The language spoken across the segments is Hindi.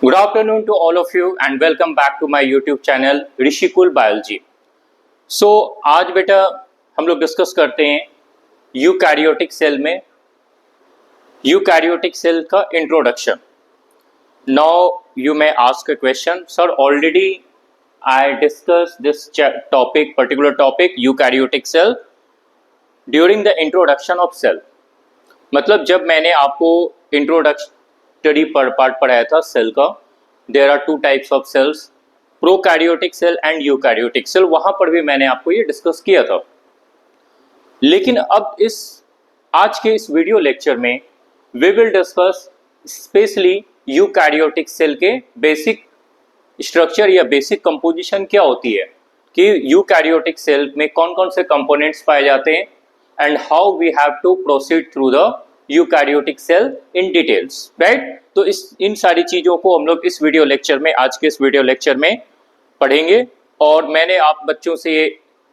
Good afternoon to all of you and welcome back to my YouTube channel Rishikul biology. So आज बेटा हम लोग डिस्कस करते हैं यूकैरियोटिक सेल में यूकैरियोटिक सेल का introduction. Now you may ask a question, sir already I discuss this topic particular topic eukaryotic cell during the introduction of cell. मतलब जब मैंने आपको इंट्रोडक्टरी पार्ट पढ़ाया था सेल का, there are two types of cells, prokaryotic cell and eukaryotic cell, वहां पर भी मैंने आपको ये डिस्कस किया था। लेकिन अब आज के इस वीडियो लेक्चर में we will discuss specially eukaryotic cell के बेसिक स्ट्रक्चर या बेसिक कंपोजिशन क्या होती है, कि यूकैरियोटिक सेल में कौन कौन से कंपोनेंट्स पाए जाते हैं and how we have to proceed through the eukaryotic cell in details, right. तो इन सारी चीजों को हम लोग इस वीडियो लेक्चर में, आज के इस वीडियो लेक्चर में पढ़ेंगे। और मैंने आप बच्चों से ये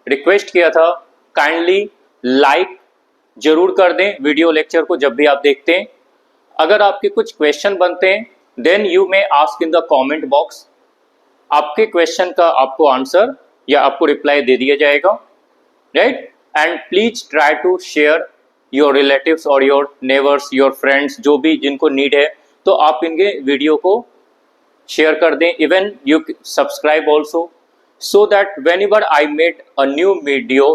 रिक्वेस्ट किया था, काइंडली लाइक जरूर कर दें वीडियो लेक्चर को जब भी आप देखते हैं। अगर आपके कुछ क्वेश्चन बनते हैं then you may ask in the comment box. आपके क्वेश्चन का आपको आंसर या आपको रिप्लाई दे दिया जाएगा, right. And please try to share your relatives और योर नेबर्स, योर फ्रेंड्स, जो भी जिनको नीड है, तो आप इनके वीडियो को शेयर कर दें। Even you subscribe also, so that whenever I make a new video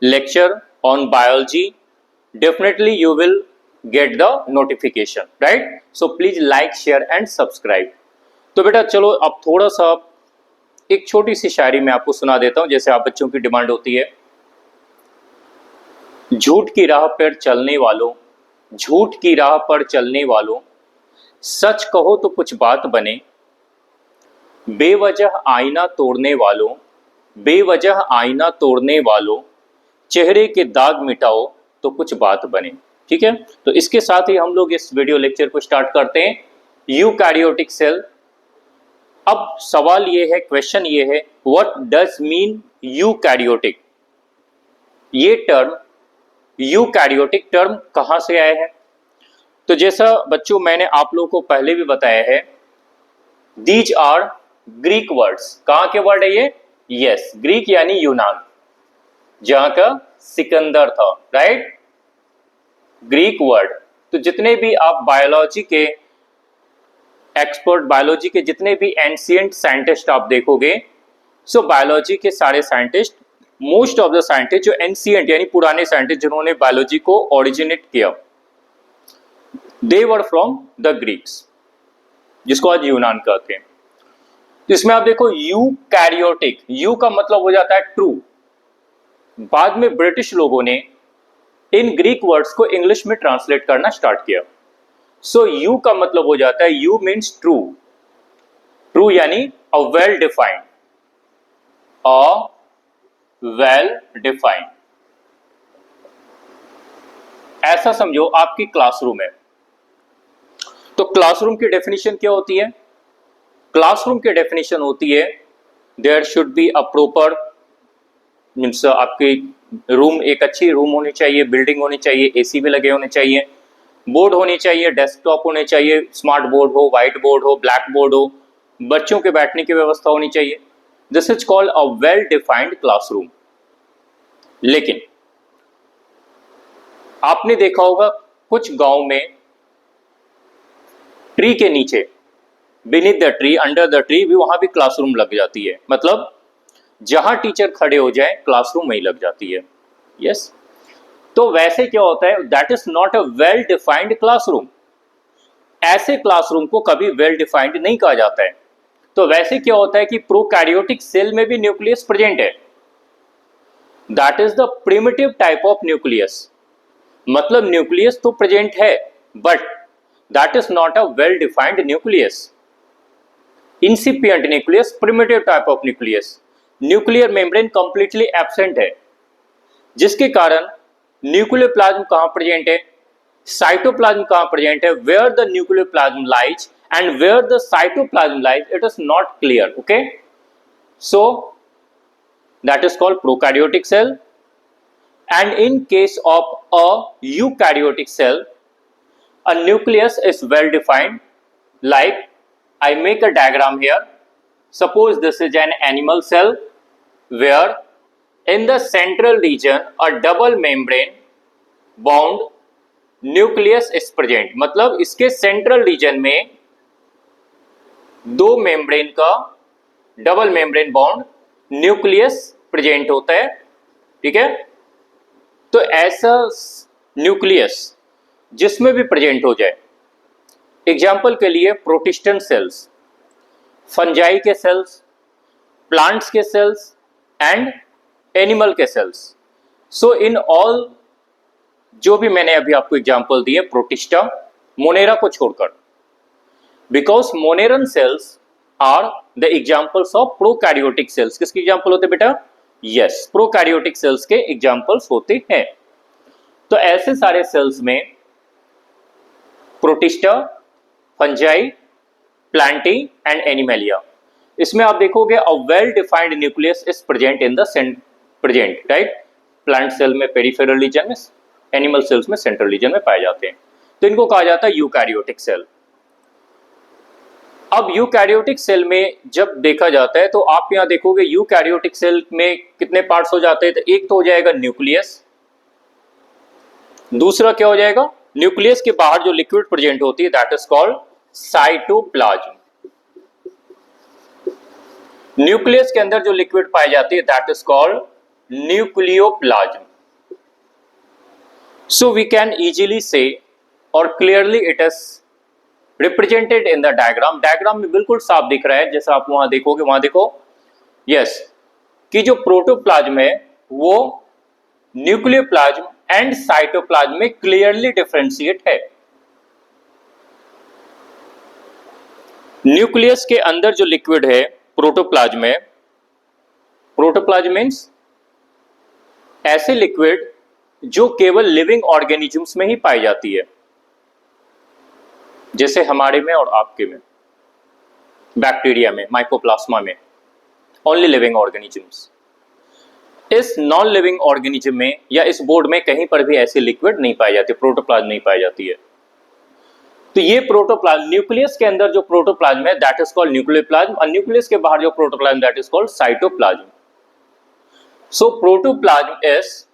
lecture on biology, definitely you will get the notification, right? So please like, share and subscribe. तो बेटा चलो अब थोड़ा सा एक छोटी सी शायरी मैं आपको सुना देता हूं, जैसे आप बच्चों की डिमांड होती है। झूठ की राह पर चलने वालों, झूठ की राह पर चलने वालों, सच कहो तो कुछ बात बने। बेवजह आईना तोड़ने वालों, बेवजह आईना तोड़ने वालों, चेहरे के दाग मिटाओ तो कुछ बात बने। ठीक है, तो इसके साथ ही हम लोग इस वीडियो लेक्चर को स्टार्ट करते हैं। Eukaryotic cell. अब सवाल ये है, क्वेश्चन ये है, व्हाट डज मीन यूकैरियोटिक? ये टर्म यूकैरियोटिक टर्म कहां से आया है? तो जैसा बच्चों मैंने आप लोगों को पहले भी बताया है, दीज आर ग्रीक वर्ड्स। कहां के वर्ड है ये? यस, ग्रीक यानी यूनान, जहां का सिकंदर था, राइट। Greek word. तो जितने भी आप बायोलॉजी के एक्सपर्ट, बायोलॉजी के जितने भी एंशिएंट साइंटिस्ट आप देखोगे, सो बायोलॉजी के सारे scientist, most of the scientist जो एंशिएंट यानी पुराने साइंटिस्ट जिन्होंने बायोलॉजी को ओरिजिनेट किया, दे वर फ्रॉम द ग्रीक्स, जिसको आज यूनान कहते हैं। इसमें आप देखो यूकैरियोटिक, यू का मतलब हो जाता है ट्रू। बाद में ब्रिटिश लोगों ने इन ग्रीक वर्ड्स को इंग्लिश में ट्रांसलेट करना स्टार्ट किया। सो यू का मतलब हो जाता है, यू मीन्स ट्रू। ट्रू यानी अ वेल डिफाइंड, अ वेल डिफाइंड। ऐसा समझो आपकी क्लासरूम है, तो क्लासरूम की डेफिनेशन क्या होती है? क्लासरूम की डेफिनेशन होती है, there should be a proper, means आपकी रूम एक अच्छी रूम होनी चाहिए, बिल्डिंग होनी चाहिए, एसी भी लगे होने चाहिए, बोर्ड होनी चाहिए, डेस्कटॉप होने चाहिए, स्मार्ट बोर्ड हो, व्हाइट बोर्ड हो, ब्लैक बोर्ड हो, बच्चों के बैठने की व्यवस्था होनी चाहिए। This is called a well defined classroom. लेकिन आपने देखा होगा कुछ गांव में ट्री के नीचे, beneath the tree, under the tree भी, वहां भी क्लासरूम लग जाती है। मतलब जहां टीचर खड़े हो जाए क्लासरूम वहीं लग जाती है। यस। तो वैसे क्या होता है, that is not a well defined classroom. ऐसे क्लासरूम को कभी वेल डिफाइंड नहीं कहा जाता है। तो वैसे क्या होता है कि प्रोकैरियोटिक सेल में भी न्यूक्लियस प्रेजेंट है, that is the primitive type of nucleus. मतलब न्यूक्लियस तो प्रेजेंट है, but that is not a well defined nucleus. Incipient nucleus, primitive type of nucleus, nuclear membrane completely absent है, जिसके कारण न्यूक्लियर प्लाज्म कहां प्रेजेंट है, साइटोप्लाज्म कहां प्रेजेंट है, where the nuclear plasm lies and where the cytoplasm lies, it is not clear. Okay, so that is called prokaryotic cell. And in case of a eukaryotic cell, a nucleus is well defined, like I make a diagram here. Suppose this is an animal cell where in the central region a double membrane bound nucleus is present. मतलब इसके सेंट्रल रीजन में दो मेम्ब्रेन का double membrane bond nucleus present होता है, ठीक है। तो ऐसा न्यूक्लियस जिसमें भी प्रेजेंट हो जाए, एग्जाम्पल के लिए प्रोटिस्टन सेल्स, फंजाई के सेल्स, प्लांट्स के सेल्स एंड एनिमल के सेल्स। सो इन ऑल जो भी मैंने अभी आपको एग्जाम्पल दिए प्रोटिस्टा, मोनेरा को छोड़कर, because Moneran cells are the examples of prokaryotic cells. किसके एग्जाम्पल होते बेटा? यस, प्रोकैरियोटिक सेल्स के एग्जाम्पल्स होते हैं। तो ऐसे सारे सेल्स में Protista, Fungi, Plantae and Animalia, इसमें आप देखोगे a well defined nucleus is present in the present, right. Plant cell में पेरिफेरल रीजन में, एनिमल सेल्स में सेंट्रल रीजन में पाए जाते हैं। तो इनको कहा जाता है यूकैरियोटिक सेल। अब यूकैरियोटिक सेल में जब देखा जाता है तो आप यहां देखोगे यूकैरियोटिक सेल में कितने पार्ट्स हो जाते हैं। तो एक तो हो जाएगा न्यूक्लियस, दूसरा क्या हो जाएगा, न्यूक्लियस के बाहर जो लिक्विड प्रेजेंट होती है that is called cytoplasm. Nucleus के अंदर जो लिक्विड पाई जाती है that is called nucleoplasm. So we can easily से और clearly it is represented in the diagram. Diagram में बिल्कुल साफ दिख रहा है, जैसा आप वहां देखोगे, वहां देखो, यस, कि जो प्रोटोप्लाज्म है वो न्यूक्लियोप्लाज्म एंड साइटोप्लाज्म में क्लियरली डिफरेंशिएट है। न्यूक्लियस के अंदर जो लिक्विड है प्रोटोप्लाज्म में, प्रोटोप्लाज्म मीन्स ऐसे लिक्विड जो केवल लिविंग ऑर्गेनिजम्स में ही पाई जाती है, जैसे हमारे में और आपके में, बैक्टीरिया में, माइकोप्लाज्मा में, ओनली लिविंग ऑर्गेनिजम्स। इस नॉन लिविंग ऑर्गेनिज्म में या इस बोर्ड में कहीं पर भी ऐसे लिक्विड नहीं पाई जाती, प्रोटोप्लाज्म नहीं पाई जाती है। तो ये प्रोटोप्लाज्म, न्यूक्लियस के अंदर जो प्रोटोप्लाज्म है दैट इज कॉल्ड न्यूक्लियोप्लाज्म, और न्यूक्लियस के बाहर जो protoplasm that is called cytoplasm. So protoplasm is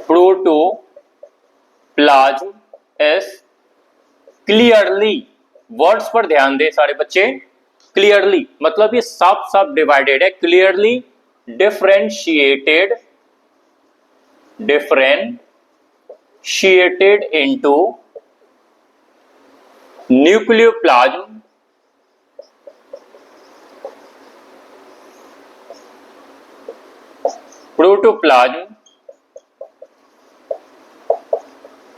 protoplasm is clearly, words पर ध्यान दे सारे बच्चे, क्लियरली मतलब ये साफ साफ डिवाइडेड है, clearly differentiated into nucleoplasm protoplasm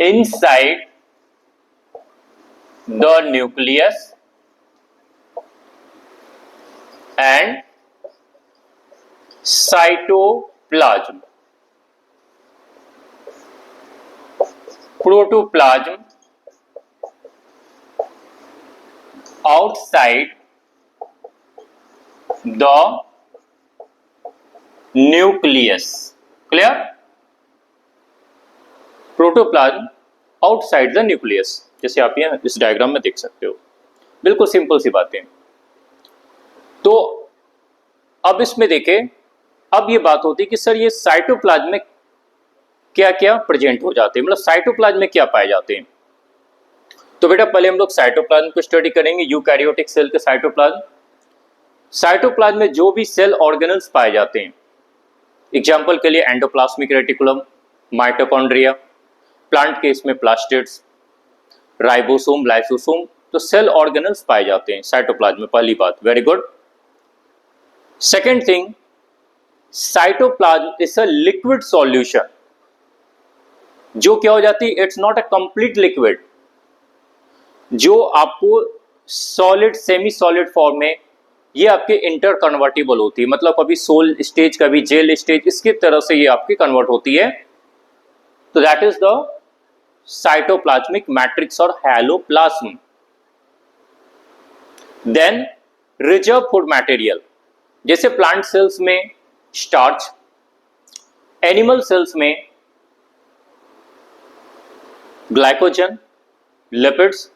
inside the nucleus and cytoplasm. Protoplasm outside the nucleus. Clear? Protoplasm outside the nucleus, जैसे आप यहाँ इस डायग्राम में देख सकते हो, बिल्कुल सिंपल सी बातें। तो अब इसमें देखें, अब ये बात होती है कि सर ये साइटोप्लाज्म में क्या क्या प्रेजेंट हो जाते हैं, मतलब साइटोप्लाज्म में क्या पाए जाते हैं। तो बेटा पहले हम लोग साइटोप्लाज्म को स्टडी करेंगे, यूकैरियोटिक सेल के साइटोप्लाज्म। साइटोप्लाज्म में जो भी सेल ऑर्गेनल्स पाए जाते हैं, एग्जाम्पल के लिए endoplasmic reticulum, mitochondria, plant case में प्लास्टिड्स, राइबोसोम, लाइसोसोम, तो सेल ऑर्गेनल्स पाए जाते हैं साइटोप्लाज्म में, पहली बात, very good. Second thing, cytoplasm is a liquid solution, जो क्या हो जाती है, it's not a complete liquid, जो आपको सॉलिड, सेमी सॉलिड फॉर्म में, ये आपके इंटर कन्वर्टिबल होती है, मतलब कभी सोल स्टेज कभी जेल स्टेज, इसकी तरह से ये आपकी कन्वर्ट होती है। तो that is the cytoplasmic matrix और hyaloplasm. Then reserve food material, जैसे प्लांट सेल्स में स्टार्च, एनिमल सेल्स में ग्लाइकोजन, लिपिड्स,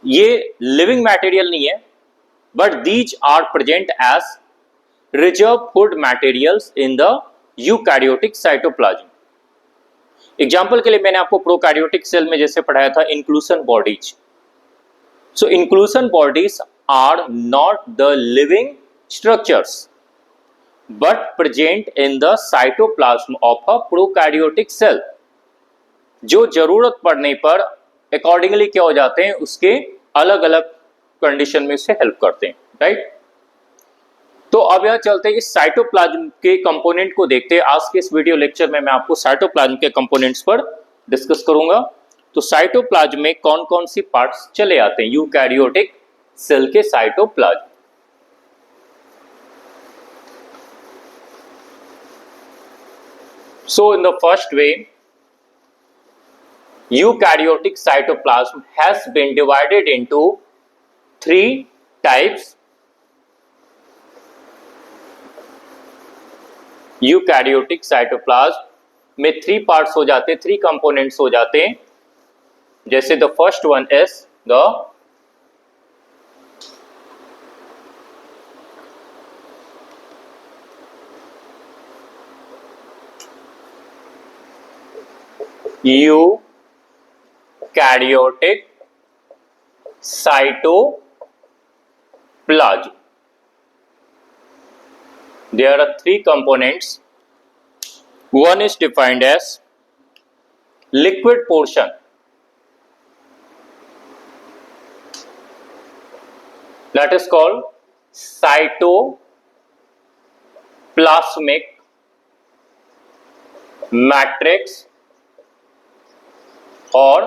ये लिविंग मटेरियल नहीं है, but these are present as reserve food materials in the eukaryotic cytoplasm. Example के लिए मैंने आपको प्रोकैरियोटिक सेल में जैसे पढ़ाया था inclusion bodies. So inclusion bodies are not the living structures but present in the cytoplasm of a prokaryotic cell, जो जरूरत पड़ने पर अकॉर्डिंगली क्या हो जाते हैं, उसके अलग अलग कंडीशन में से हेल्प करते हैं, राइट। तो अब यहां चलते हैं इस साइटोप्लाज्म के कंपोनेंट को देखते हैं। आज के इस वीडियो लेक्चर में मैं आपको साइटोप्लाज्म के कंपोनेंट्स पर डिस्कस करूंगा। तो साइटोप्लाज्म में कौन कौन सी पार्ट्स चले आते हैं यूकैरियोटिक सेल के cytoplasm. So in the first way, eukaryotic cytoplasm has been divided into three types. Eukaryotic cytoplasm में 3 पार्ट्स हो जाते हैं, 3 कंपोनेंट्स हो जाते हैं। जैसे the first one is the eukaryotic cytoplasm. There are 3 components. One is defined as liquid portion. That is called cytoplasmic matrix और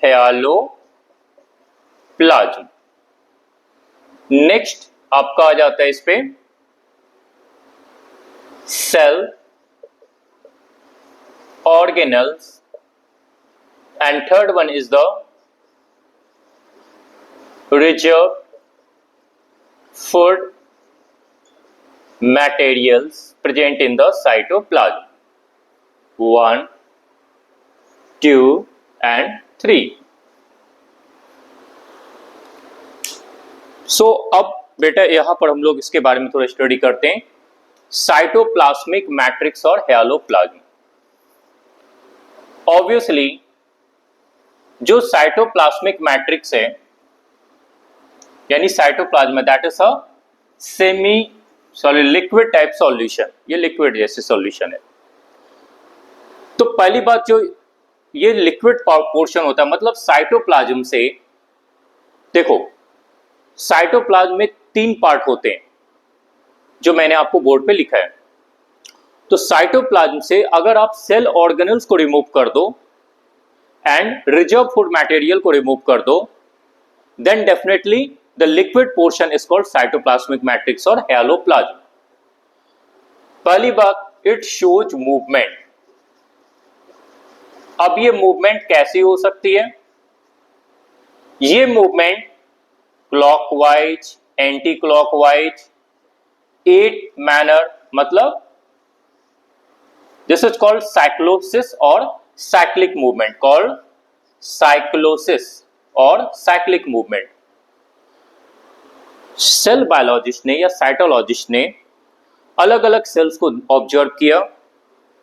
हेलोप्लाज्म। नेक्स्ट आपका आ जाता है इस पे cell organelles and third one is the reserve food materials present in the cytoplasm 1, 2 and 3. So अब बेटा यहां पर हम लोग इसके बारे में थोड़ा स्टडी करते हैं, साइटोप्लाज्मिक मैट्रिक्स और हेलोप्लाज्म। ऑब्वियसली जो साइटोप्लाज्मिक मैट्रिक्स है यानी cytoplasm, that is a semi solid liquid type solution, ये लिक्विड जैसे सॉल्यूशन है। तो पहली बात, जो ये लिक्विड पोर्शन होता है, मतलब साइटोप्लाज्म से देखो, साइटोप्लाज्म में 3 पार्ट होते हैं जो मैंने आपको बोर्ड पे लिखा है। तो साइटोप्लाज्म से अगर आप सेल ऑर्गेनल्स को रिमूव कर दो एंड रिजर्व फूड मटेरियल को रिमूव कर दो, then definitely the liquid portion is called cytoplasmic matrix और हेलोप्लाज्म। पहली बात, इट शोज मूवमेंट। अब ये मूवमेंट कैसी हो सकती है? ये movement clockwise, anti clockwise, 8 manner, मतलब दिस इज कॉल्ड साइक्लोसिस और साइक्लिक मूवमेंट, कॉल्ड साइक्लोसिस और साइक्लिक मूवमेंट। सेल बायोलॉजिस्ट ने या साइटोलॉजिस्ट ने अलग अलग सेल्स को ऑब्जर्व किया,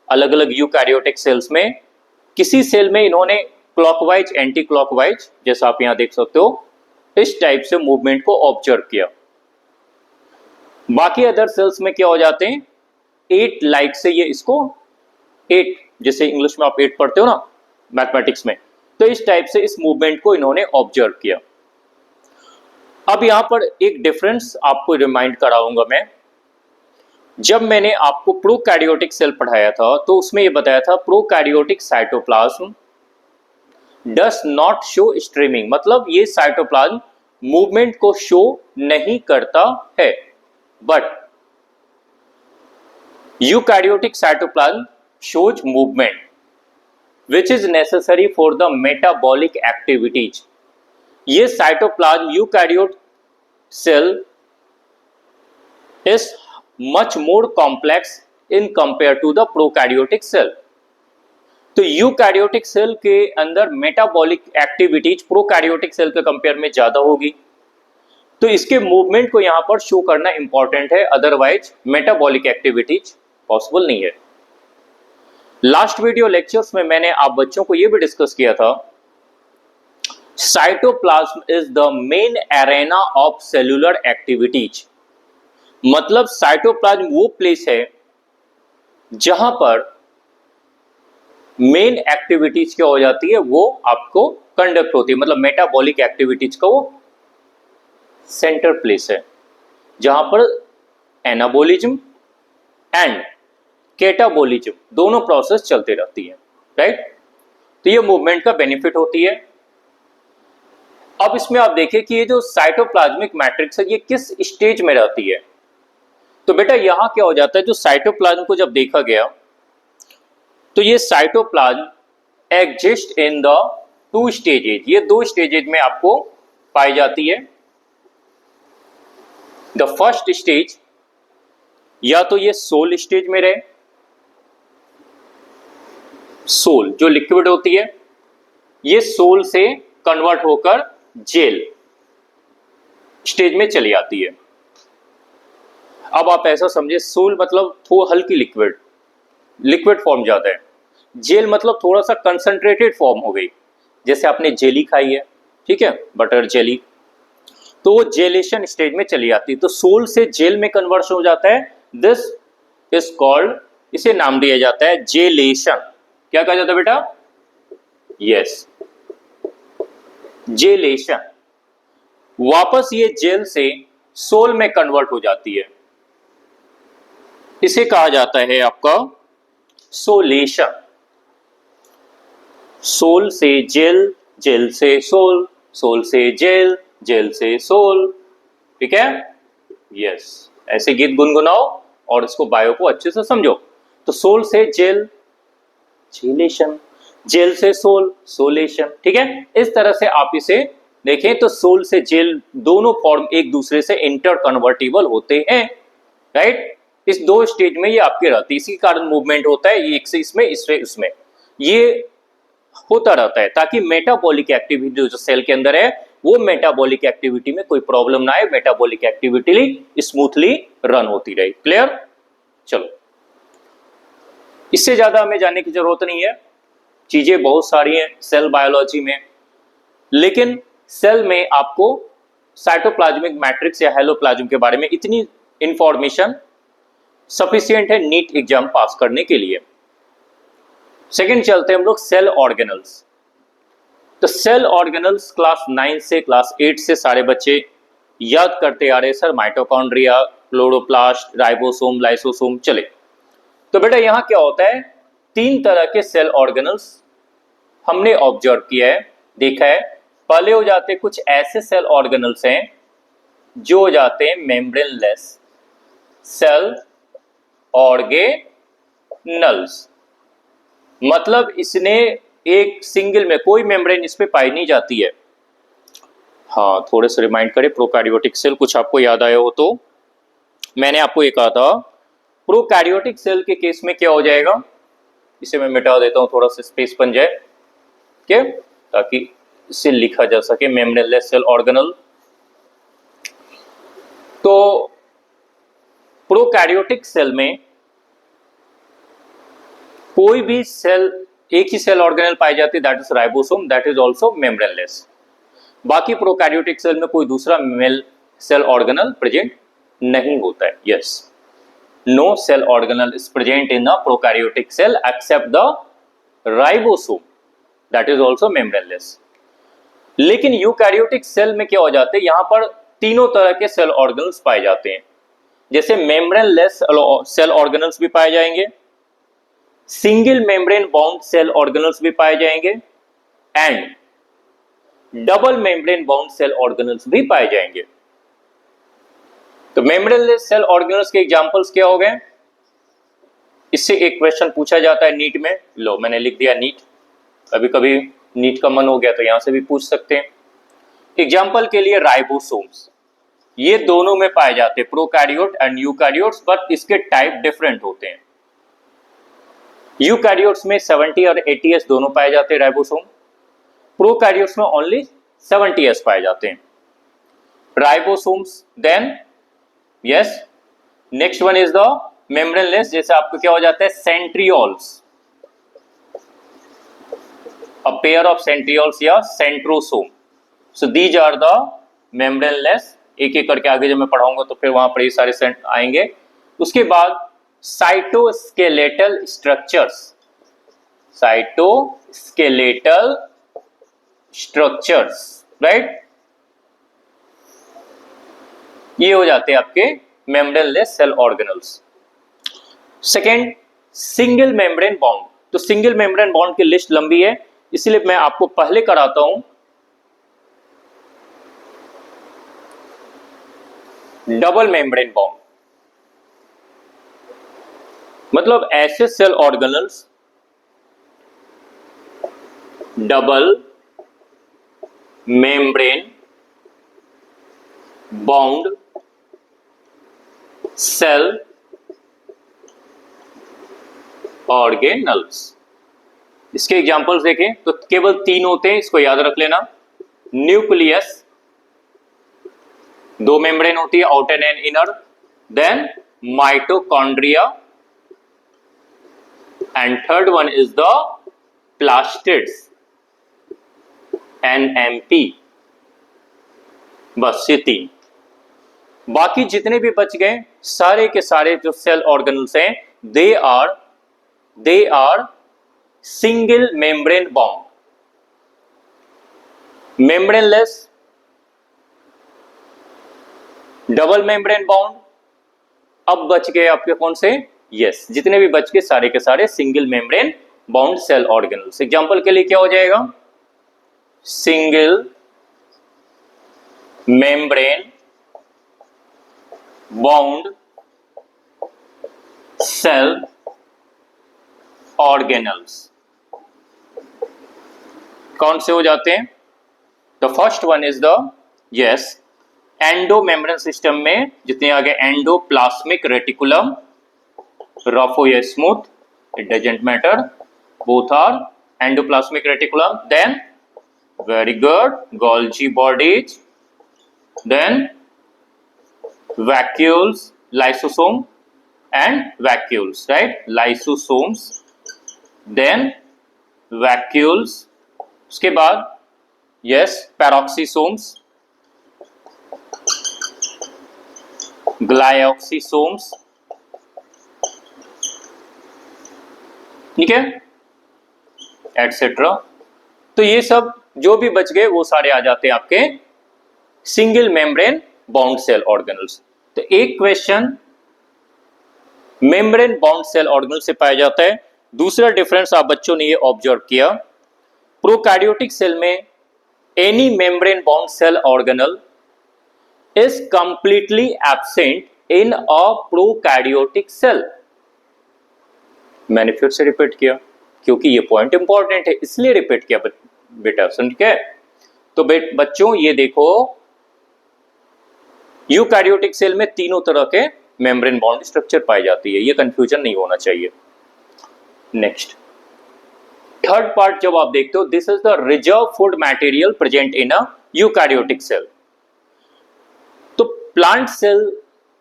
अलग अलग यूकैरियोटिक सेल्स में। किसी सेल में इन्होंने क्लॉकवाइज, एंटी क्लॉकवाइज, जैसा आप यहां देख सकते हो, इस टाइप से मूवमेंट को ऑब्जर्व किया। बाकी अदर सेल्स में क्या हो जाते हैं, 8 लाइक से ये इसको 8, जैसे इंग्लिश में आप 8 पढ़ते हो ना मैथमेटिक्स में, तो इस टाइप से इस मूवमेंट को इन्होंने ऑब्जर्व किया। अब यहां पर एक डिफरेंस आपको रिमाइंड कराऊंगा मैं। जब मैंने आपको प्रोकैरियोटिक सेल पढ़ाया था तो उसमें यह बताया था prokaryotic cytoplasm does not show streaming, मतलब ये साइटोप्लाज्म मूवमेंट को शो नहीं करता है, but eukaryotic cytoplasm shows movement which is necessary for the metabolic activities. ये cytoplasm eukaryote cell is much more complex in compare to the prokaryotic cell। तो यूकैरियोटिक सेल के अंदर मेटाबॉलिक एक्टिविटीज प्रोकैरियोटिक सेल के कंपेयर में ज्यादा होगी, तो इसके मूवमेंट को यहां पर शो करना इंपॉर्टेंट है, अदरवाइज मेटाबॉलिक एक्टिविटीज पॉसिबल नहीं है। लास्ट वीडियो लेक्चर्स में मैंने आप बच्चों को यह भी डिस्कस किया था, cytoplasm is the main arena of cellular activities. मतलब साइटोप्लाज्म वो प्लेस है जहां पर मेन एक्टिविटीज क्या हो जाती है, वो आपको कंडक्ट होती है, मतलब मेटाबॉलिक एक्टिविटीज का वो सेंटर प्लेस है जहां पर एनाबॉलिज्म एंड कैटाबॉलिज्म दोनों प्रोसेस चलते रहती है, राइट। तो ये मूवमेंट का बेनिफिट होती है। अब इसमें आप देखें कि ये जो साइटोप्लाज्मिक मैट्रिक्स है ये किस स्टेज में रहती है। तो बेटा यहां क्या हो जाता है, जो साइटोप्लाज्म को जब देखा गया तो ये cytoplasm exist in the 2 stages, ये 2 स्टेजेज में आपको पाई जाती है। द फर्स्ट स्टेज या तो ये सोल स्टेज में रहे, सोल जो लिक्विड होती है ये सोल से कन्वर्ट होकर जेल स्टेज में चली आती है। अब आप ऐसा समझे, सोल मतलब थोड़ा हल्की लिक्विड फॉर्म जाता है, जेल मतलब थोड़ा सा कंसंट्रेटेड फॉर्म हो गई, जैसे आपने जेली खाई है, ठीक है, बटर जेली, तो वो जेलेशन स्टेज में चली आती है। तो सोल से जेल में कन्वर्शन हो जाता है, दिस इज कॉल्ड, इसे नाम दिया जाता है जेलेशन। क्या कहा जाता है बेटा? Yes, gelation. वापस ये जेल से सोल में कन्वर्ट हो जाती है, इसे कहा जाता है आपका सोलेशन। सोल से जेल, जेल से सोल, सोल से जेल, जेल से सोल, ठीक है। यस, ऐसे गीत गुनगुनाओ और इसको बायो को अच्छे से समझो। तो सोल से जेल, जेलेशन, जेल से सोल, सोलेशन, ठीक है। इस तरह से आप इसे देखें तो सोल से जेल दोनों फॉर्म एक दूसरे से इंटर कन्वर्टिबल होते हैं, राइट। इस 2 स्टेज में ये आपके रहती है, इसी कारण मूवमेंट होता है, ये एक से इसमें, इससे उसमें, ये होता रहता है ताकि मेटाबॉलिक एक्टिविटी जो सेल के अंदर है वो मेटाबॉलिक एक्टिविटी में कोई प्रॉब्लम ना आए, मेटाबॉलिक एक्टिविटी स्मूथली रन होती रहे। क्लियर? चलो, इससे ज्यादा हमें जानने की जरूरत नहीं है, चीजें बहुत सारी हैं सेल बायोलॉजी में, लेकिन सेल में आपको साइटोप्लाज्मिक मैट्रिक्स या हेलोप्लाज्म के बारे में इतनी इंफॉर्मेशन सफिशिएंट है नीट एग्जाम पास करने के लिए। सेकंड चलते हैं हम लोग सेल ऑर्गेनल्स। तो सेल ऑर्गेनल्स क्लास 9 से क्लास 8 से सारे बच्चे याद करते आ रहे sir, mitochondria, chloroplast, ribosome, lysosome. चले, तो बेटा यहां क्या होता है, 3 तरह के सेल ऑर्गेनल्स हमने ऑब्जर्व किया है, देखा है। पहले हो जाते कुछ ऐसे सेल ऑर्गेनल्स हैं जो हो जाते हैं मेम्ब्रेनलेस सेल ऑर्गेनल्स, मतलब इसने एक सिंगल में कोई मेम्ब्रेन इस पे पाई नहीं जाती है। हाँ, थोड़े से रिमाइंड करें, प्रोकैरियोटिक सेल कुछ आपको याद आया हो तो मैंने आपको ये कहा था, प्रोकैरियोटिक सेल के केस में क्या हो जाएगा, इसे मैं मिटा देता हूं, थोड़ा सा स्पेस बन जाए, क्या, ताकि इसे लिखा जा सके, मेम्ब्रेनलेस सेल ऑर्गेनल। तो प्रोकैरियोटिक सेल में कोई भी सेल, एक ही सेल ऑर्गेनल पाई जाती है, that is ribosome, that is also membraneless. बाकी प्रोकैरियोटिक सेल में कोई दूसरा मेल सेल ऑर्गेनल प्रेजेंट नहीं होता है। Yes, no cell organelle is present in a prokaryotic cell except the ribosome, that is also membraneless. लेकिन यूकैरियोटिक सेल में क्या हो जाते हैं, यहां पर तीनों तरह के सेल ऑर्गेनल्स पाए जाते हैं, जैसे मेम्ब्रेनलेस सेल ऑर्गेनल्स भी पाए जाएंगे, single membrane bound cell organelles भी पाए जाएंगे and double membrane bound cell organelles भी पाए जाएंगे। तो मेम्ब्रेनलेस सेल ऑर्गेनल्स के एग्जांपल्स क्या हो गए, इससे एक क्वेश्चन पूछा जाता है नीट में, लो मैंने लिख दिया नीट, कभी कभी नीट का मन हो गया तो यहां से भी पूछ सकते हैं। एग्जाम्पल के लिए राइबोसोम्स, ये दोनों में पाए जाते हैं, प्रोकैरियोट एंड यूकैरियोट्स, बट इसके टाइप डिफरेंट होते हैं। यूकैरियोट्स में 70 और 80s दोनों पाए जाते हैं राइबोसोम। प्रोकैरियोट्स में ओनली 70s पाए जाते हैं ribosomes. Then yes, next one is the membraneless, जैसे आपको क्या हो जाता है centrioles, a pair of centrioles या centrosome. So these are the membraneless. एक एक करके आगे जब मैं पढ़ाऊंगा तो फिर वहां पर ये सारे आएंगे। उसके बाद cytoskeletal structures, cytoskeletal structures, right, ये हो जाते हैं आपके membraneless cell organelles. Second, single membrane bond. तो सिंगल मेम्ब्रेन बॉन्ड की लिस्ट लंबी है, इसलिए मैं आपको पहले कराता हूं डबल मेम्ब्रेन बॉन्ड। मतलब ऐसे cell organelles double membrane bound cell organelles. इसके एग्जांपल्स देखें तो केवल 3 होते हैं, इसको याद रख लेना। न्यूक्लियस, 2 मेम्ब्रेन होती है, outer and inner. Then mitochondria, and third one is the plastids, NMP। बस ये 3। बाकी जितने भी बच गए सारे के सारे जो सेल ऑर्गेनल्स हैं they are single membrane bound, membraneless, double membrane bound. अब बच गए आपके कौन से? यस, जितने भी बच गए सारे के सारे single membrane bound cell organelles. Example के लिए क्या हो जाएगा? Single membrane bound cell organelles कौन से हो जाते हैं? The first one is the yes endo membrane system में जितने आगे एंडोप्लाज्मिक रेटिकुलम, रफ हो या smooth, it doesn't matter, both are endoplasmic reticulum. Then very good, Golgi bodies, then vacuoles, lysosome and vacuoles, right? Lysosomes, then vacuoles, उसके बाद yes peroxisomes, glyoxysomes, ठीक है, एटसेट्रा। तो ये सब जो भी बच गए वो सारे आ जाते हैं आपके single membrane bound cell organelles. तो एक question membrane bound cell organelle से पाया जाता है। दूसरा डिफरेंस आप बच्चों ने ये ऑब्जर्व किया, प्रोकैरियोटिक सेल में any membrane bound cell organelle is completely absent in a prokaryotic cell. मैंने फिर से रिपीट किया क्योंकि ये पॉइंट इंपॉर्टेंट है, इसलिए रिपीट किया बेटा, सुन के। तो बच्चों ये देखो, यूकैरियोटिक सेल में तीनों तरह के मेम्ब्रेन बाउंड स्ट्रक्चर पाई जाती है, ये कंफ्यूजन नहीं होना चाहिए। नेक्स्ट, थर्ड पार्ट जब आप देखते हो, this is the reserve food material present in a eukaryotic cell. तो प्लांट सेल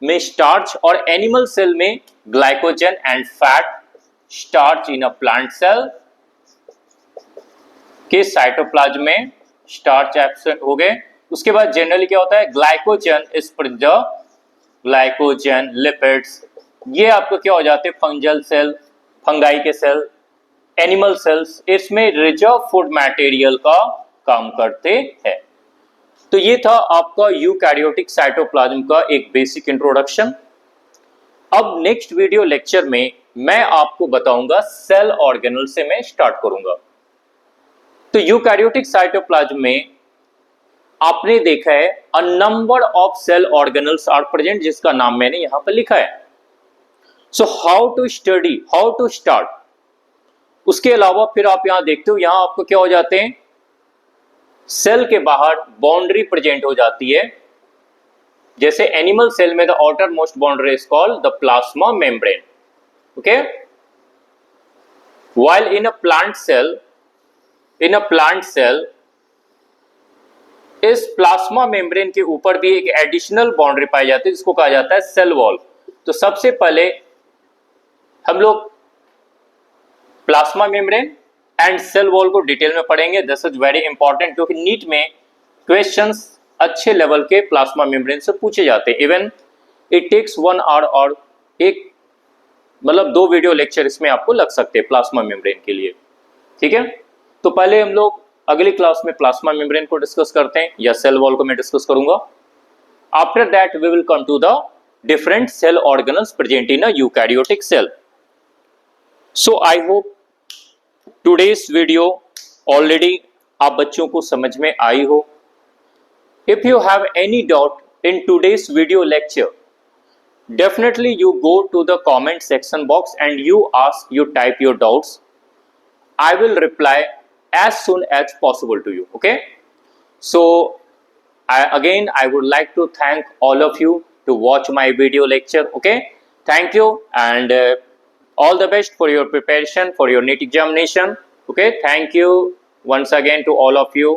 में स्टार्च और एनिमल सेल में glycogen and fat. Starch in a plant cell के साइटोप्लाज्म में स्टार्च एब्सेंट हो गए। उसके बाद जनरली क्या होता है, glycogen is preserve, glycogen, lipids, ये आपको क्या हो जाते हैं, फंगल सेल, फंगाई के सेल, एनिमल सेल्स, इसमें रिजर्व फूड मटेरियल का काम करते हैं। तो ये था आपका यूकैरियोटिक साइटोप्लाज्म का एक बेसिक इंट्रोडक्शन। अब नेक्स्ट वीडियो लेक्चर में मैं आपको बताऊंगा सेल ऑर्गेनल से मैं स्टार्ट करूंगा। तो यूकैरियोटिक साइटोप्लाज्म में आपने देखा है a number of cell organelles are present, जिसका नाम मैंने यहां पर लिखा है। So how to study, how to start. उसके अलावा फिर आप यहां देखते हो, यहां आपको क्या हो जाते हैं, सेल के बाहर बाउंड्री प्रेजेंट हो जाती है। जैसे एनिमल सेल में the outer most boundary is called the plasma membrane, okay. while in a plant cell इस प्लाज्मा मेम्ब्रेन के ऊपर भी एक एडिशनल बाउंड्री पाई जाती है जिसको कहा जाता है सेल वॉल। तो सबसे पहले हम लोग plasma membrane and cell wall को डिटेल में पढ़ेंगे। दिस इज वेरी इंपॉर्टेंट क्योंकि नीट में क्वेश्चंस अच्छे लेवल के प्लाज्मा मेम्ब्रेन से पूछे जाते हैं। इवन इट टेक्स 1 आवर और एक मतलब 2 वीडियो लेक्चर इसमें आपको लग सकते हैं प्लाज्मा मेम्ब्रेन के लिए। ठीक है, तो पहले हम लोग अगली क्लास में प्लाज्मा मेम्ब्रेन को डिस्कस करते हैं या सेल वॉल को मैं डिस्कस करूंगा। After that we will come to the different cell organelles present in a eukaryotic cell. So I hope today's video already आप बच्चों को समझ में आई हो। If you have any doubt in today's video lecture, definitely you go to the comment section box and you type your doubts. I will reply as soon as possible to you. Okay, so I would like to thank all of you to watch my video lecture. Okay, thank you and all the best for your preparation for your NEET examination. Okay, thank you once again to all of you.